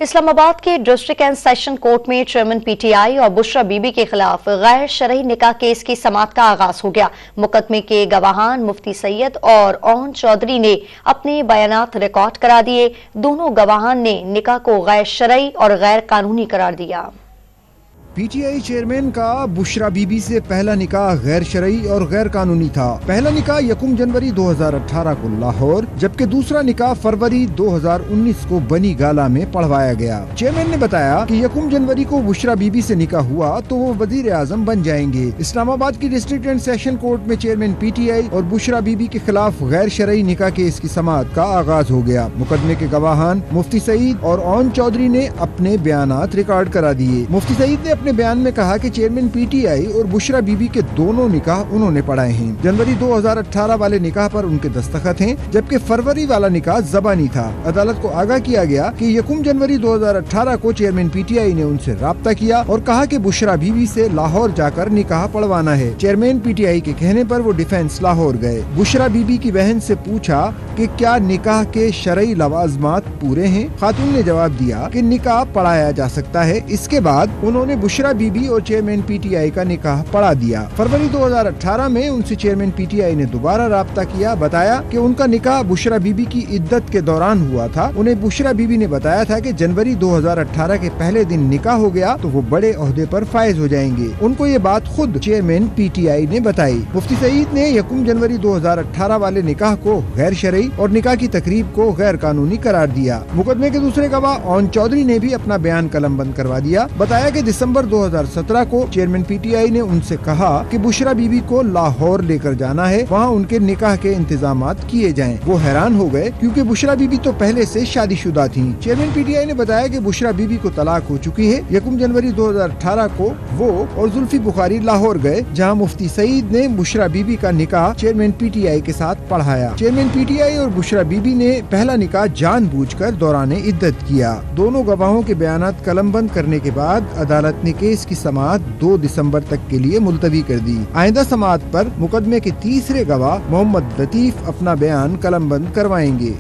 اسلام آباد کے district and session court میں چیئرمین پی ٹی آئی اور بشرا بی بی کے خلاف غیر شرعی نکاح کیس کی سماعت کا آغاز ہو گیا۔ مقدمے کے گواہان مفتی سید اور اون چودھری نے اپنے بیانات ریکارڈ کرا دیے۔ دونوں گواہان نے نکاح کو غیر شرعی اور غیر قانونی قرار دیا۔ پی ٹی آئی چیئرمین کا بشرا بی بی سے پہلا نکاح غیر شرعی اور غیر قانونی تھا۔ پہلا نکاح 1 جنوری 2018 کو لاہور جبکہ دوسرا نکاح فروری 2019 کو بنی گالا میں پڑھوایا گیا۔ چیئرمین نے بتایا کہ 1 جنوری کو بشرا بی بی سے نکاح ہوا تو وہ وزیر اعظم بن جائیں گے۔ اسلام آباد کی ڈسٹرکٹ اینڈ سیشن کورٹ میں چیئرمین پی ٹی آئی اور بشرا بی بی کے خلاف غیر شرعی نکاح کیس کی سماعت کا آغاز ہو گیا۔ مقدمے کے گواہان مفتی سعید اور اون چودھری نے اپنے بیانات ریکارڈ کرا دیے۔ مفتی سعید نے اپنے بیان میں کہا کہ چیئرمین پی ٹی آئی اور بشرا بی بی کے دونوں نکاح انہوں نے پڑھائے ہیں۔ جنوری 2018 والے نکاح پر ان کے دستخط ہیں جبکہ فروری والا نکاح زبانی تھا۔ عدالت کو آگاہ کیا گیا کہ 1 جنوری 2018 کو چیئرمین پی ٹی آئی نے ان سے رابطہ کیا اور کہا کہ بشرا بی بی سے لاہور جا کر نکاح پڑھوانا ہے۔ چیئرمین پی ٹی آئی کے کہنے پر وہ ڈیفینس لاہور گئے۔ بشرا بی بی کی بہن سے پوچھا کہ کیا نکاح کے شرعی لوازمات پورے ہیں؟ خاتون نے جواب دیا کہ نکاح پڑھایا جا سکتا ہے۔ اس کے بعد انہوں نے بشرا بی بی اور چیئرمین پی ٹی آئی کا نکاح پڑھا دیا۔ فروری 2018 میں ان سے چیئرمین پی ٹی آئی نے دوبارہ رابطہ کیا، بتایا کہ ان کا نکاح بشرا بی بی کی عدت کے دوران ہوا تھا۔ انہیں بشرا بی بی نے بتایا تھا کہ جنوری 2018 کے پہلے دن نکاح ہو گیا تو وہ بڑے عہدے پر فائز ہو جائیں گے۔ ان کو یہ بات خود چیئرمین پی ٹی آئی نے بتائی۔ مفتی سعید نے 1 جنوری 2018 والے نکاح کو غیر شرعی اور نکاح کی تقریب کو غیر قانونی قرار دیا۔ مقدمے کے دوسرے گواہ اون چودھری نے بھی اپنا بیان قلم بند کروا دیا، بتایا کہ دسمبر 2017 کو چیئرمین پی ٹی آئی نے ان سے کہا کہ بشرا بی بی کو لاہور لے کر جانا ہے، وہاں ان کے نکاح کے انتظامات کیے جائیں۔ وہ حیران ہو گئے کیونکہ بشرا بی بی تو پہلے سے شادی شدہ تھیں۔ چیئرمین پی ٹی آئی نے بتایا کہ بشرا بی بی کو طلاق ہو چکی ہے۔ 1 جنوری 2018 کو وہ اور زلفی بخاری لاہور گئے جہاں مفتی سعید نے بشرا بی بی کا نکاح چیئرمین پی ٹی آئی کے ساتھ پڑھایا۔ چیئرمین پی ٹی آئی اور بشرا بی بی نے پہلا نکاح جان بوجھ کر دوران عدت کیا۔ دونوں گواہوں کے بیانات قلم بند کرنے کے بعد عدالت نے کیس کی سماعت 2 دسمبر تک کے لیے ملتوی کر دی۔ آئندہ سماعت پر مقدمے کے تیسرے گواہ محمد لطیف اپنا بیان قلم بند کروائیں گے۔